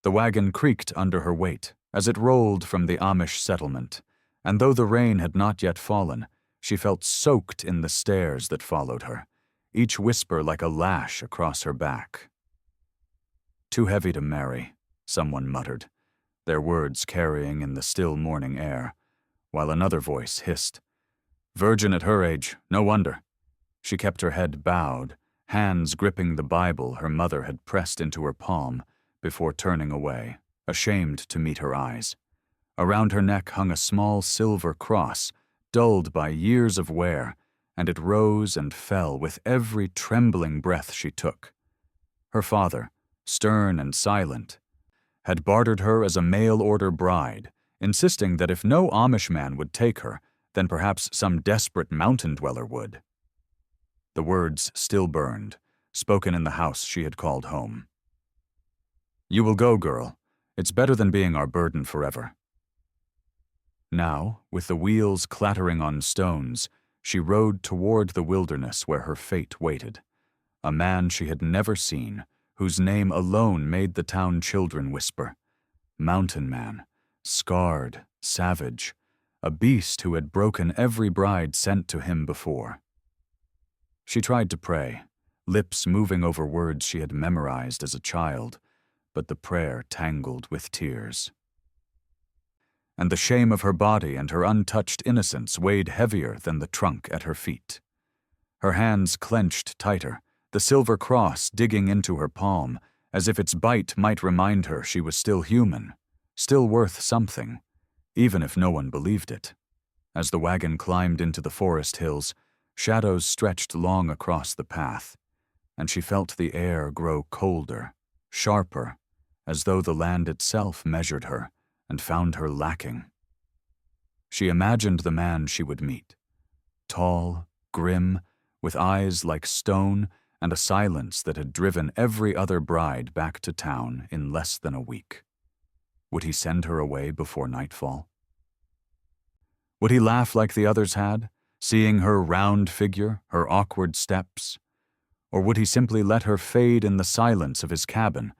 The wagon creaked under her weight as it rolled from the Amish settlement, and though the rain had not yet fallen, she felt soaked in the stares that followed her, each whisper like a lash across her back. "Too heavy to marry," someone muttered, their words carrying in the still morning air, while another voice hissed, "Virgin at her age, no wonder." She kept her head bowed, hands gripping the Bible her mother had pressed into her palm before turning away, ashamed to meet her eyes. Around her neck hung a small silver cross, dulled by years of wear, and it rose and fell with every trembling breath she took. Her father, stern and silent, had bartered her as a mail-order bride, insisting that if no Amish man would take her, then perhaps some desperate mountain dweller would. The words still burned, spoken in the house she had called home. "You will go, girl. It's better than being our burden forever." Now, with the wheels clattering on stones, she rode toward the wilderness where her fate waited. A man she had never seen, whose name alone made the town children whisper. Mountain Man, scarred, savage, a beast who had broken every bride sent to him before. She tried to pray, lips moving over words she had memorized as a child, but the prayer tangled with tears. And the shame of her body and her untouched innocence weighed heavier than the trunk at her feet. Her hands clenched tighter, the silver cross digging into her palm, as if its bite might remind her she was still human, still worth something, even if no one believed it. As the wagon climbed into the forest hills, shadows stretched long across the path, and she felt the air grow colder, sharper, as though the land itself measured her and found her lacking. She imagined the man she would meet, tall, grim, with eyes like stone and a silence that had driven every other bride back to town in less than a week. Would he send her away before nightfall? Would he laugh like the others had, seeing her round figure, her awkward steps? Or would he simply let her fade in the silence of his cabin,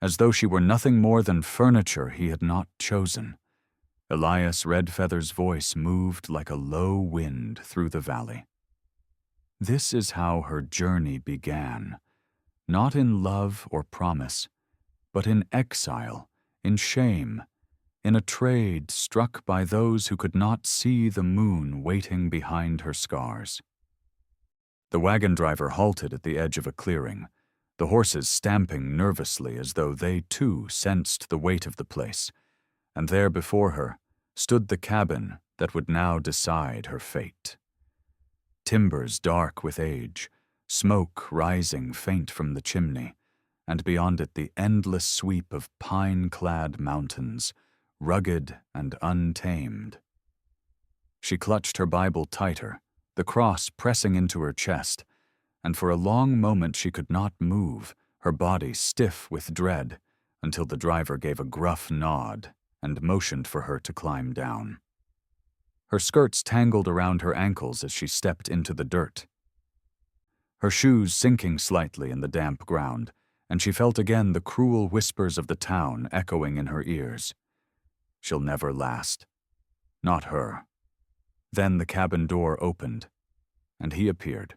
as though she were nothing more than furniture he had not chosen? Elias Redfeather's voice moved like a low wind through the valley. This is how her journey began, not in love or promise, but in exile, in shame, in a trade struck by those who could not see the moon waiting behind her scars. The wagon driver halted at the edge of a clearing, the horses stamping nervously as though they too sensed the weight of the place, and there before her stood the cabin that would now decide her fate. Timbers dark with age, smoke rising faint from the chimney, and beyond it the endless sweep of pine-clad mountains, rugged and untamed. She clutched her Bible tighter, the cross pressing into her chest, and for a long moment she could not move, her body stiff with dread, until the driver gave a gruff nod and motioned for her to climb down. Her skirts tangled around her ankles as she stepped into the dirt, her shoes sinking slightly in the damp ground, and she felt again the cruel whispers of the town echoing in her ears. She'll never last. Not her. Then the cabin door opened, and he appeared.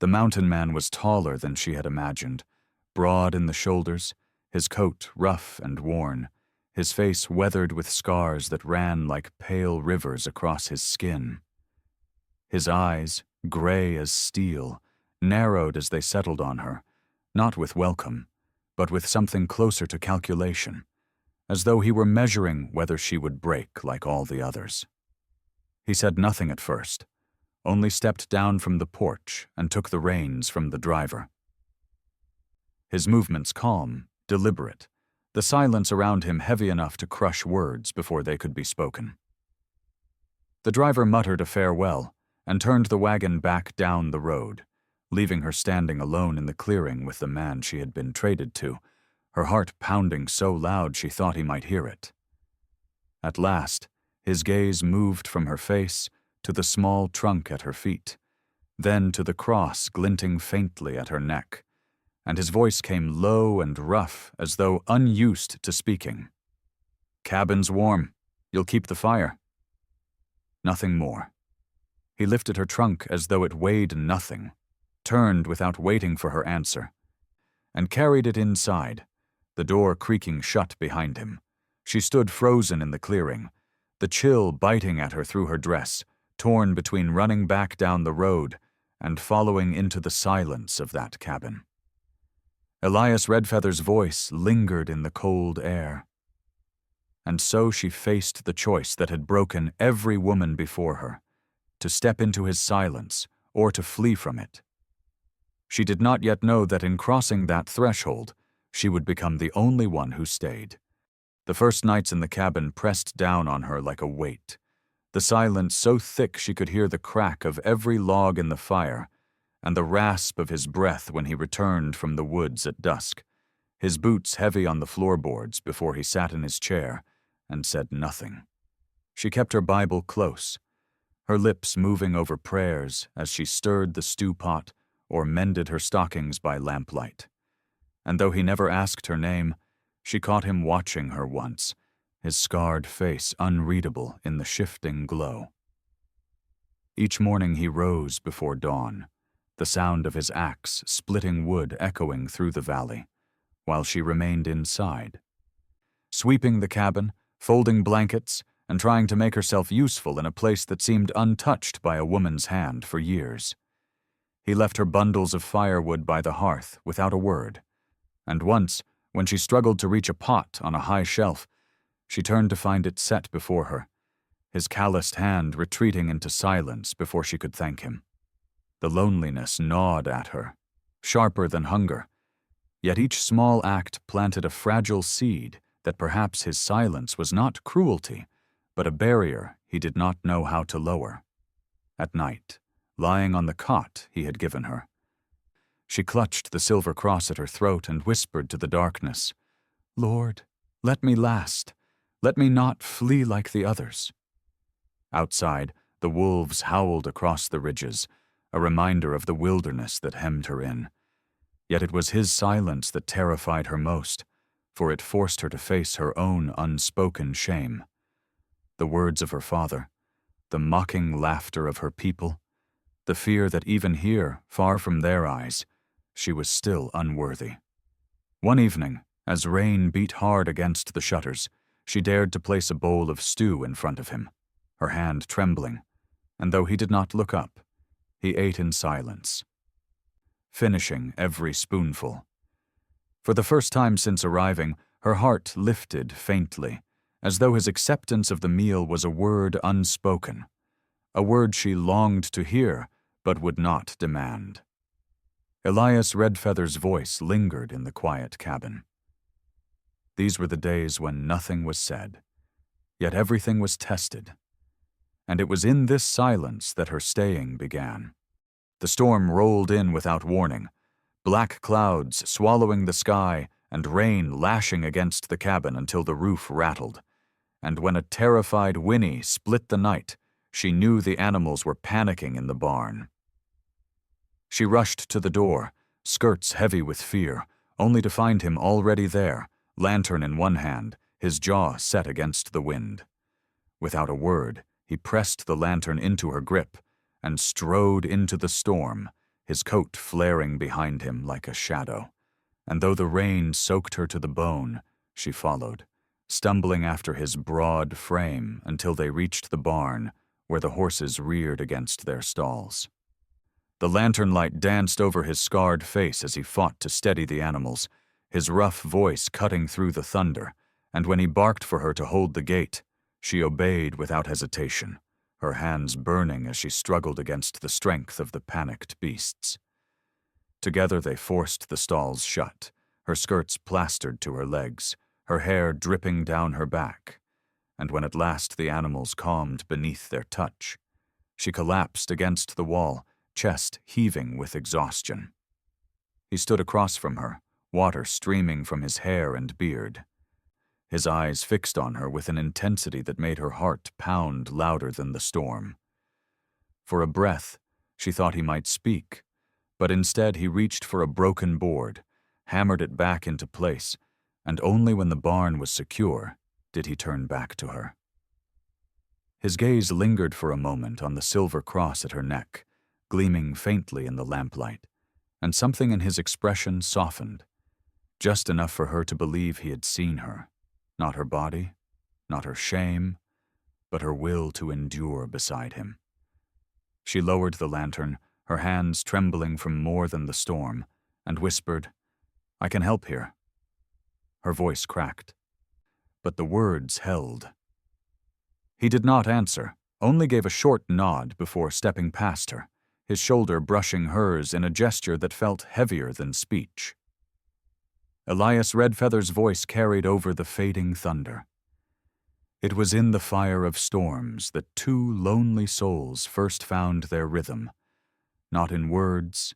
The mountain man was taller than she had imagined, broad in the shoulders, his coat rough and worn, his face weathered with scars that ran like pale rivers across his skin. His eyes, gray as steel, narrowed as they settled on her, not with welcome, but with something closer to calculation, as though he were measuring whether she would break like all the others. He said nothing at first, only stepped down from the porch and took the reins from the driver. His movements calm, deliberate, the silence around him heavy enough to crush words before they could be spoken. The driver muttered a farewell and turned the wagon back down the road, leaving her standing alone in the clearing with the man she had been traded to, her heart pounding so loud she thought he might hear it. At last, his gaze moved from her face to the small trunk at her feet, then to the cross glinting faintly at her neck, and his voice came low and rough as though unused to speaking. "Cabin's warm. You'll keep the fire." Nothing more. He lifted her trunk as though it weighed nothing, turned without waiting for her answer, and carried it inside, the door creaking shut behind him. She stood frozen in the clearing, the chill biting at her through her dress, torn between running back down the road and following into the silence of that cabin. Elias Redfeather's voice lingered in the cold air. And so she faced the choice that had broken every woman before her, to step into his silence or to flee from it. She did not yet know that in crossing that threshold, she would become the only one who stayed. The first nights in the cabin pressed down on her like a weight, the silence so thick she could hear the crack of every log in the fire and the rasp of his breath when he returned from the woods at dusk, his boots heavy on the floorboards before he sat in his chair and said nothing. She kept her Bible close, her lips moving over prayers as she stirred the stew pot or mended her stockings by lamplight. And though he never asked her name, she caught him watching her once, his scarred face unreadable in the shifting glow. Each morning he rose before dawn, the sound of his axe splitting wood echoing through the valley, while she remained inside, sweeping the cabin, folding blankets, and trying to make herself useful in a place that seemed untouched by a woman's hand for years. He left her bundles of firewood by the hearth without a word, and once, when she struggled to reach a pot on a high shelf, she turned to find it set before her, his calloused hand retreating into silence before she could thank him. The loneliness gnawed at her, sharper than hunger, yet each small act planted a fragile seed that perhaps his silence was not cruelty, but a barrier he did not know how to lower. At night, lying on the cot he had given her, she clutched the silver cross at her throat and whispered to the darkness, "Lord, let me last. Let me not flee like the others." Outside, the wolves howled across the ridges, a reminder of the wilderness that hemmed her in. Yet it was his silence that terrified her most, for it forced her to face her own unspoken shame. The words of her father, the mocking laughter of her people, the fear that even here, far from their eyes, she was still unworthy. One evening, as rain beat hard against the shutters, she dared to place a bowl of stew in front of him, her hand trembling, and though he did not look up, he ate in silence, finishing every spoonful. For the first time since arriving, her heart lifted faintly, as though his acceptance of the meal was a word unspoken, a word she longed to hear but would not demand. Elias Redfeather's voice lingered in the quiet cabin. These were the days when nothing was said, yet everything was tested. And it was in this silence that her staying began. The storm rolled in without warning, black clouds swallowing the sky and rain lashing against the cabin until the roof rattled. And when a terrified whinny split the night, she knew the animals were panicking in the barn. She rushed to the door, skirts heavy with fear, only to find him already there, lantern in one hand, his jaw set against the wind. Without a word, he pressed the lantern into her grip and strode into the storm, his coat flaring behind him like a shadow. And though the rain soaked her to the bone, she followed, stumbling after his broad frame until they reached the barn where the horses reared against their stalls. The lantern light danced over his scarred face as he fought to steady the animals, his rough voice cutting through the thunder, and when he barked for her to hold the gate, she obeyed without hesitation, her hands burning as she struggled against the strength of the panicked beasts. Together they forced the stalls shut, her skirts plastered to her legs, her hair dripping down her back, and when at last the animals calmed beneath their touch, she collapsed against the wall, chest heaving with exhaustion. He stood across from her, water streaming from his hair and beard, his eyes fixed on her with an intensity that made her heart pound louder than the storm. For a breath, she thought he might speak, but instead he reached for a broken board, hammered it back into place, and only when the barn was secure did he turn back to her. His gaze lingered for a moment on the silver cross at her neck, gleaming faintly in the lamplight, and something in his expression softened, just enough for her to believe he had seen her, not her body, not her shame, but her will to endure beside him. She lowered the lantern, her hands trembling from more than the storm, and whispered, "I can help here." Her voice cracked, but the words held. He did not answer, only gave a short nod before stepping past her, his shoulder brushing hers in a gesture that felt heavier than speech. Elias Redfeather's voice carried over the fading thunder. It was in the fire of storms that two lonely souls first found their rhythm, not in words,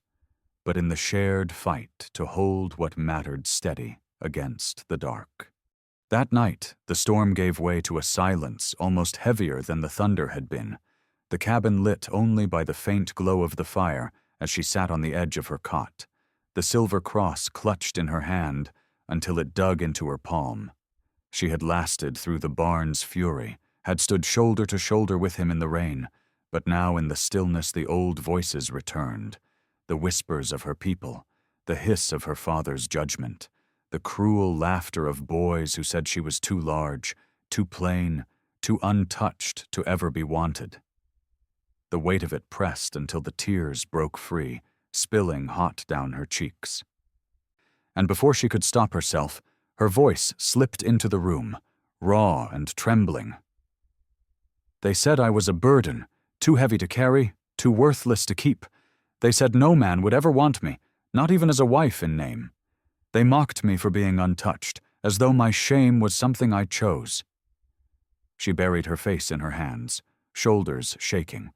but in the shared fight to hold what mattered steady against the dark. That night, the storm gave way to a silence almost heavier than the thunder had been, the cabin lit only by the faint glow of the fire as she sat on the edge of her cot, the silver cross clutched in her hand until it dug into her palm. She had lasted through the barn's fury, had stood shoulder to shoulder with him in the rain, but now in the stillness the old voices returned, the whispers of her people, the hiss of her father's judgment, the cruel laughter of boys who said she was too large, too plain, too untouched to ever be wanted. The weight of it pressed until the tears broke free, spilling hot down her cheeks. And before she could stop herself, her voice slipped into the room, raw and trembling. "They said I was a burden, too heavy to carry, too worthless to keep. They said no man would ever want me, not even as a wife in name. They mocked me for being untouched, as though my shame was something I chose." She buried her face in her hands, shoulders shaking,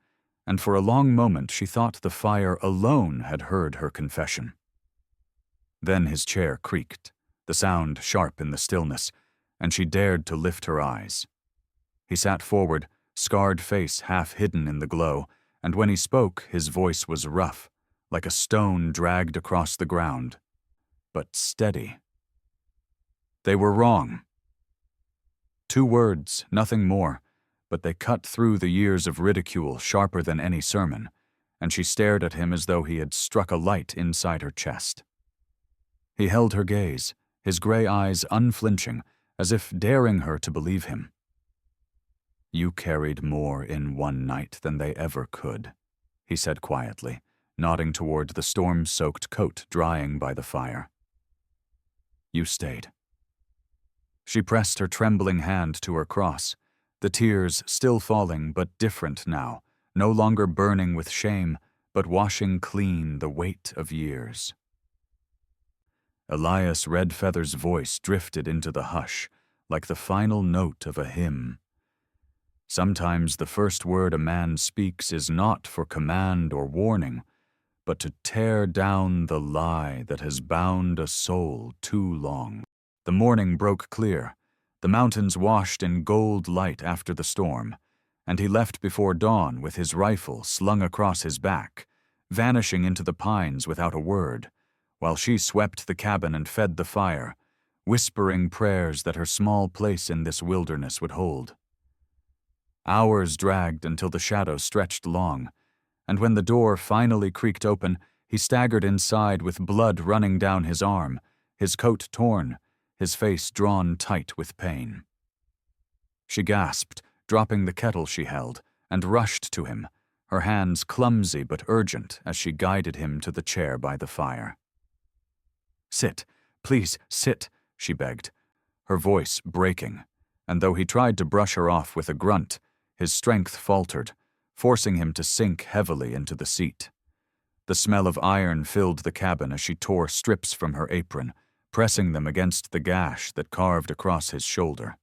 and for a long moment she thought the fire alone had heard her confession. Then his chair creaked, the sound sharp in the stillness, and she dared to lift her eyes. He sat forward, scarred face half hidden in the glow, and when he spoke his voice was rough, like a stone dragged across the ground, but steady. "They were wrong." 2 words, nothing more, but they cut through the years of ridicule sharper than any sermon, and she stared at him as though he had struck a light inside her chest. He held her gaze, his gray eyes unflinching, as if daring her to believe him. "You carried more in one night than they ever could," he said quietly, nodding toward the storm-soaked coat drying by the fire. "You stayed." She pressed her trembling hand to her cross, the tears still falling but different now, no longer burning with shame, but washing clean the weight of years. Elias Redfeather's voice drifted into the hush, like the final note of a hymn. Sometimes the first word a man speaks is not for command or warning, but to tear down the lie that has bound a soul too long. The morning broke clear, the mountains washed in gold light after the storm, and he left before dawn with his rifle slung across his back, vanishing into the pines without a word, while she swept the cabin and fed the fire, whispering prayers that her small place in this wilderness would hold. Hours dragged until the shadow stretched long, and when the door finally creaked open, he staggered inside with blood running down his arm, his coat torn, his face drawn tight with pain. She gasped, dropping the kettle she held, and rushed to him, her hands clumsy but urgent as she guided him to the chair by the fire. "Sit, please, sit," she begged, her voice breaking, and though he tried to brush her off with a grunt, his strength faltered, forcing him to sink heavily into the seat. The smell of iron filled the cabin as she tore strips from her apron, pressing them against the gash that carved across his shoulder.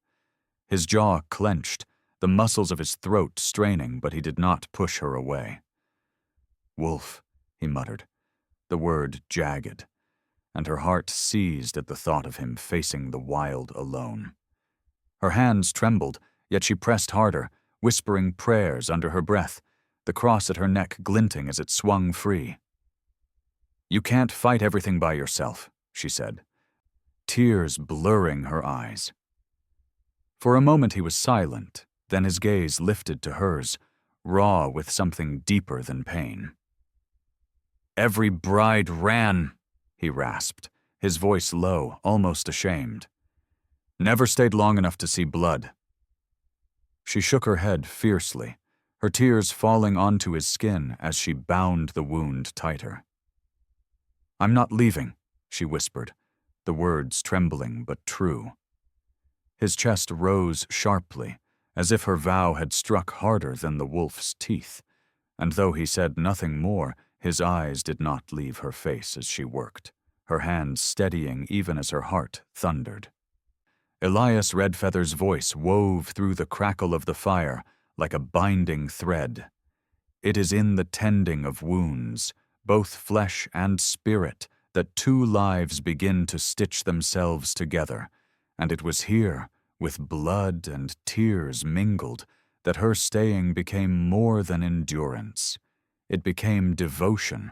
His jaw clenched, the muscles of his throat straining, but he did not push her away. "Wolf," he muttered, the word jagged, and her heart seized at the thought of him facing the wild alone. Her hands trembled, yet she pressed harder, whispering prayers under her breath, the cross at her neck glinting as it swung free. "You can't fight everything by yourself," she said, tears blurring her eyes. For a moment he was silent, then his gaze lifted to hers, raw with something deeper than pain. "Every bride ran," he rasped, his voice low, almost ashamed. "Never stayed long enough to see blood." She shook her head fiercely, her tears falling onto his skin as she bound the wound tighter. "I'm not leaving," she whispered, the words trembling but true. His chest rose sharply, as if her vow had struck harder than the wolf's teeth, and though he said nothing more, his eyes did not leave her face as she worked, her hands steadying even as her heart thundered. Elias Redfeather's voice wove through the crackle of the fire like a binding thread. "It is in the tending of wounds, both flesh and spirit, that two lives begin to stitch themselves together, and it was here, with blood and tears mingled, that her staying became more than endurance. It became devotion."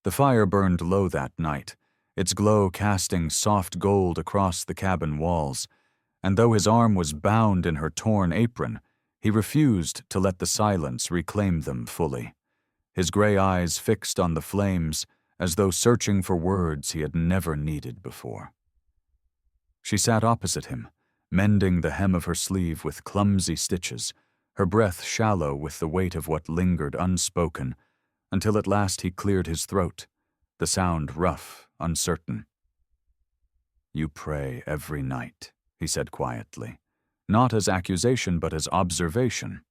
The fire burned low that night, its glow casting soft gold across the cabin walls, and though his arm was bound in her torn apron, he refused to let the silence reclaim them fully, his gray eyes fixed on the flames as though searching for words he had never needed before. She sat opposite him, mending the hem of her sleeve with clumsy stitches, her breath shallow with the weight of what lingered unspoken, until at last he cleared his throat, the sound rough, uncertain. "You pray every night," he said quietly, not as accusation but as observation.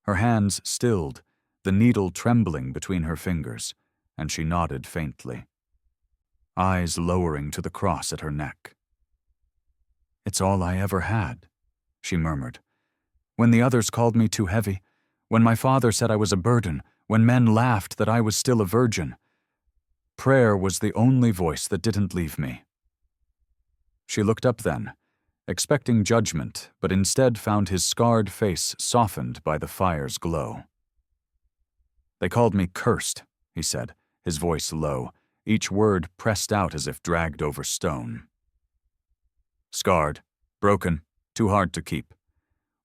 Her hands stilled, the needle trembling between her fingers, and she nodded faintly, eyes lowering to the cross at her neck. "It's all I ever had," she murmured. "When the others called me too heavy, when my father said I was a burden, when men laughed that I was still a virgin, prayer was the only voice that didn't leave me." She looked up then, expecting judgment, but instead found his scarred face softened by the fire's glow. "They called me cursed," he said, his voice low, each word pressed out as if dragged over stone. "Scarred, broken, too hard to keep.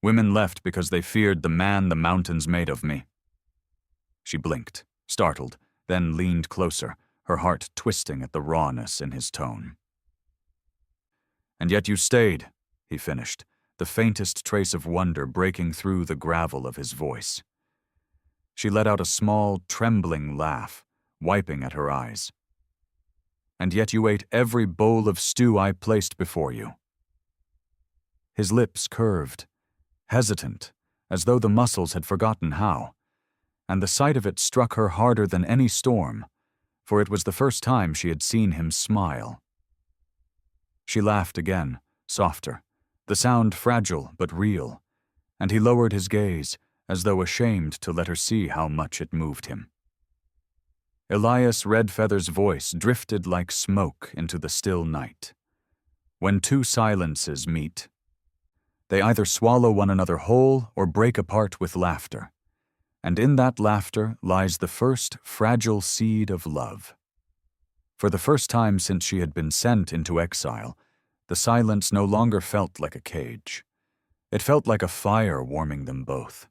Women left because they feared the man the mountains made of me." She blinked, startled, then leaned closer, her heart twisting at the rawness in his tone. "And yet you stayed," he finished, the faintest trace of wonder breaking through the gravel of his voice. She let out a small, trembling laugh, wiping at her eyes. "And yet you ate every bowl of stew I placed before you." His lips curved, hesitant, as though the muscles had forgotten how, and the sight of it struck her harder than any storm, for it was the first time she had seen him smile. She laughed again, softer, the sound fragile but real, and he lowered his gaze, as though ashamed to let her see how much it moved him. Elias Redfeather's voice drifted like smoke into the still night. When two silences meet, they either swallow one another whole or break apart with laughter, and in that laughter lies the first fragile seed of love. For the first time since she had been sent into exile, the silence no longer felt like a cage. It felt like a fire warming them both.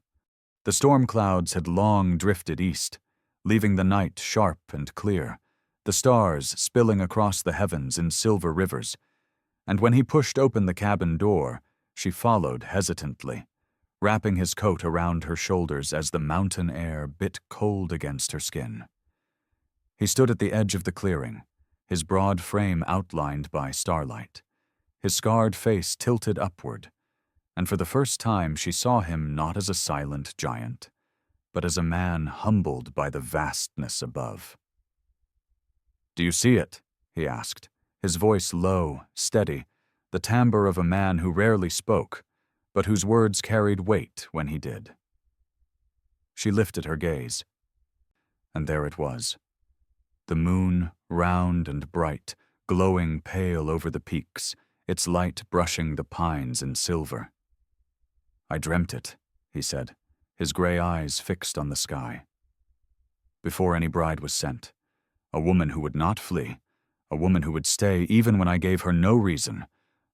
The storm clouds had long drifted east, leaving the night sharp and clear, the stars spilling across the heavens in silver rivers, and when he pushed open the cabin door, she followed hesitantly, wrapping his coat around her shoulders as the mountain air bit cold against her skin. He stood at the edge of the clearing, his broad frame outlined by starlight, his scarred face tilted upward, and for the first time she saw him not as a silent giant, but as a man humbled by the vastness above. "Do you see it?" he asked, his voice low, steady, the timbre of a man who rarely spoke, but whose words carried weight when he did. She lifted her gaze, and there it was. The moon, round and bright, glowing pale over the peaks, its light brushing the pines in silver. "I dreamt it," he said, his gray eyes fixed on the sky. Before any bride was sent, a woman who would not flee, a woman who would stay even when I gave her no reason,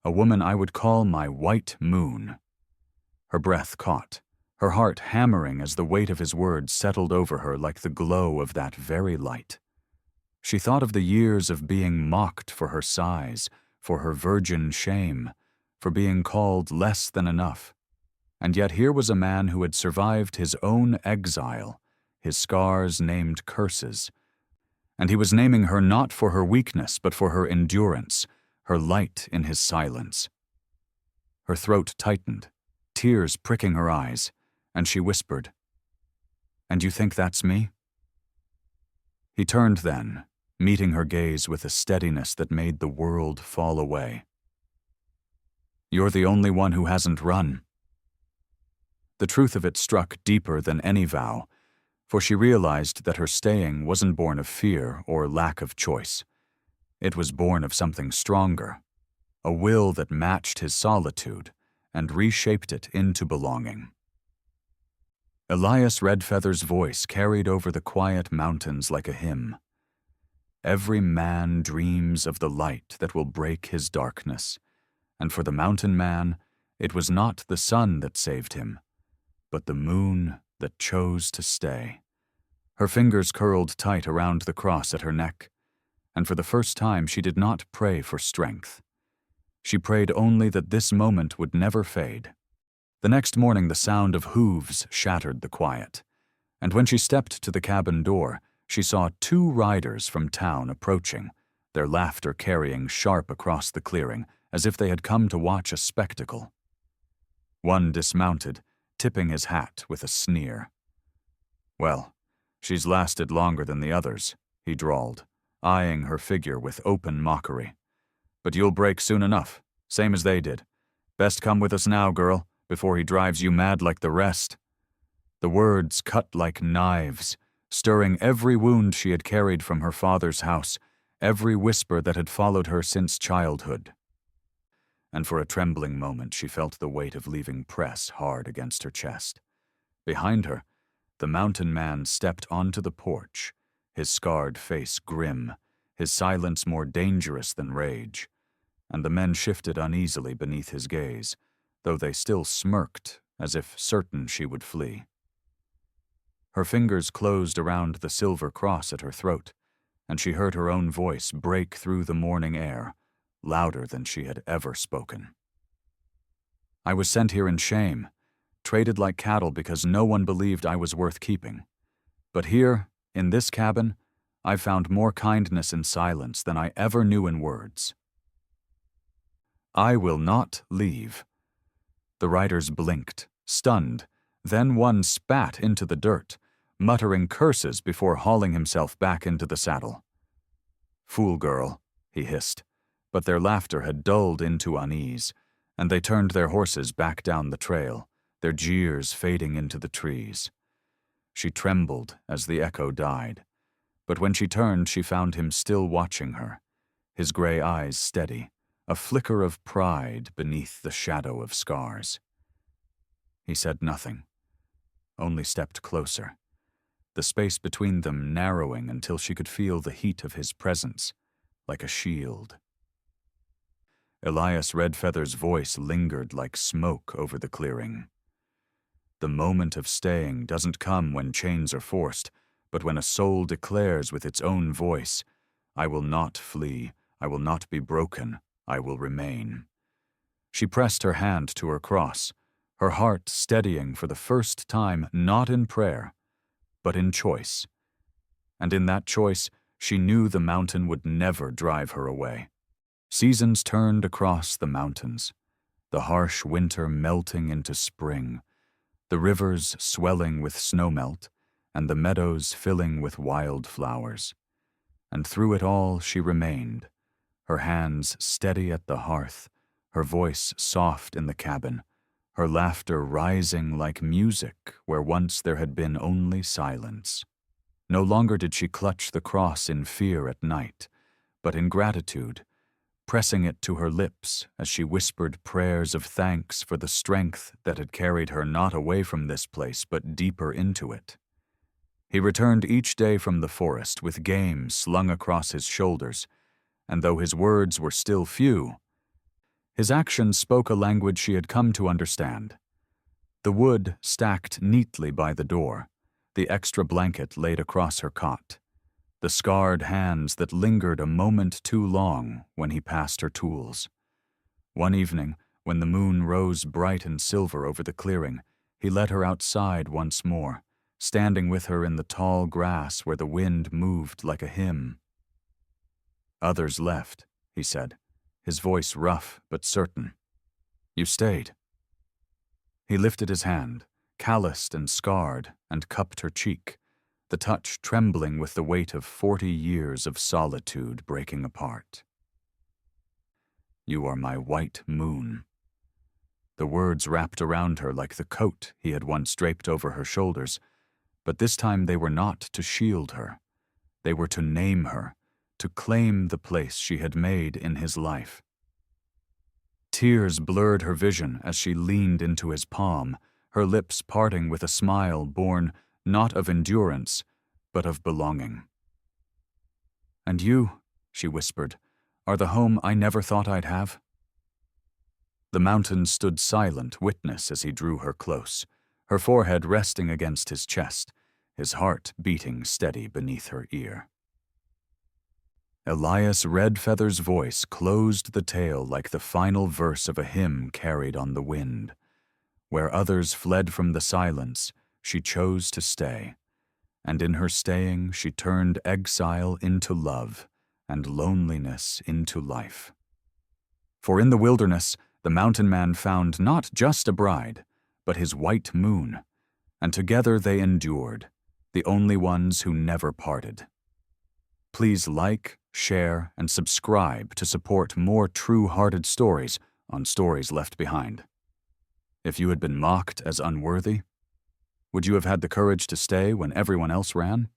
a woman I would call my white moon. Her breath caught, her heart hammering as the weight of his words settled over her like the glow of that very light. She thought of the years of being mocked for her size, for her virgin shame, for being called less than enough. And yet here was a man who had survived his own exile, his scars named curses. And he was naming her not for her weakness, but for her endurance, her light in his silence. Her throat tightened, tears pricking her eyes, and she whispered, "And you think that's me?" He turned then, meeting her gaze with a steadiness that made the world fall away. "You're the only one who hasn't run." The truth of it struck deeper than any vow, for she realized that her staying wasn't born of fear or lack of choice. It was born of something stronger, a will that matched his solitude and reshaped it into belonging. Elias Redfeather's voice carried over the quiet mountains like a hymn. Every man dreams of the light that will break his darkness, and for the mountain man, it was not the sun that saved him, but the moon that chose to stay. Her fingers curled tight around the cross at her neck, and for the first time she did not pray for strength. She prayed only that this moment would never fade. The next morning the sound of hooves shattered the quiet, and when she stepped to the cabin door, she saw 2 riders from town approaching, their laughter carrying sharp across the clearing, as if they had come to watch a spectacle. One dismounted, tipping his hat with a sneer. "Well, she's lasted longer than the others," he drawled, eyeing her figure with open mockery. "But you'll break soon enough, same as they did. Best come with us now, girl, before he drives you mad like the rest." The words cut like knives, stirring every wound she had carried from her father's house, every whisper that had followed her since childhood. And for a trembling moment she felt the weight of leaving press hard against her chest. Behind her, the mountain man stepped onto the porch, his scarred face grim, his silence more dangerous than rage, and the men shifted uneasily beneath his gaze, though they still smirked as if certain she would flee. Her fingers closed around the silver cross at her throat, and she heard her own voice break through the morning air, louder than she had ever spoken. "I was sent here in shame, traded like cattle because no one believed I was worth keeping. But here, in this cabin, I've found more kindness in silence than I ever knew in words. I will not leave." The riders blinked, stunned, then one spat into the dirt, muttering curses before hauling himself back into the saddle. "Fool girl," he hissed, but their laughter had dulled into unease, and they turned their horses back down the trail, their jeers fading into the trees. She trembled as the echo died, but when she turned she found him still watching her, his gray eyes steady, a flicker of pride beneath the shadow of scars. He said nothing, only stepped closer, the space between them narrowing until she could feel the heat of his presence, like a shield. Elias Redfeather's voice lingered like smoke over the clearing. "The moment of staying doesn't come when chains are forced, but when a soul declares with its own voice, 'I will not flee, I will not be broken, I will remain.'" She pressed her hand to her cross, her heart steadying for the first time not in prayer, but in choice. And in that choice, she knew the mountain would never drive her away. Seasons turned across the mountains, the harsh winter melting into spring, the rivers swelling with snowmelt, and the meadows filling with wild flowers. And through it all she remained, her hands steady at the hearth, her voice soft in the cabin, her laughter rising like music where once there had been only silence. No longer did she clutch the cross in fear at night, but in gratitude, pressing it to her lips as she whispered prayers of thanks for the strength that had carried her not away from this place but deeper into it. He returned each day from the forest with game slung across his shoulders, and though his words were still few, his actions spoke a language she had come to understand. The wood stacked neatly by the door, the extra blanket laid across her cot, the scarred hands that lingered a moment too long when he passed her tools. One evening, when the moon rose bright and silver over the clearing, he led her outside once more, standing with her in the tall grass where the wind moved like a hymn. "Others left," he said, his voice rough but certain. "You stayed." He lifted his hand, calloused and scarred, and cupped her cheek, the touch trembling with the weight of 40 years of solitude breaking apart. "You are my white moon." The words wrapped around her like the coat he had once draped over her shoulders, but this time they were not to shield her. They were to name her, to claim the place she had made in his life. Tears blurred her vision as she leaned into his palm, her lips parting with a smile born not of endurance, but of belonging. "And you," she whispered, "are the home I never thought I'd have." The mountain stood silent witness as he drew her close, her forehead resting against his chest, his heart beating steady beneath her ear. Elias Redfeather's voice closed the tale like the final verse of a hymn carried on the wind. Where others fled from the silence, she chose to stay, and in her staying she turned exile into love and loneliness into life. For in the wilderness, the mountain man found not just a bride, but his white moon, and together they endured, the only ones who never parted. Please like, share, and subscribe to support more true-hearted stories on Stories Left Behind. If you had been mocked as unworthy, would you have had the courage to stay when everyone else ran?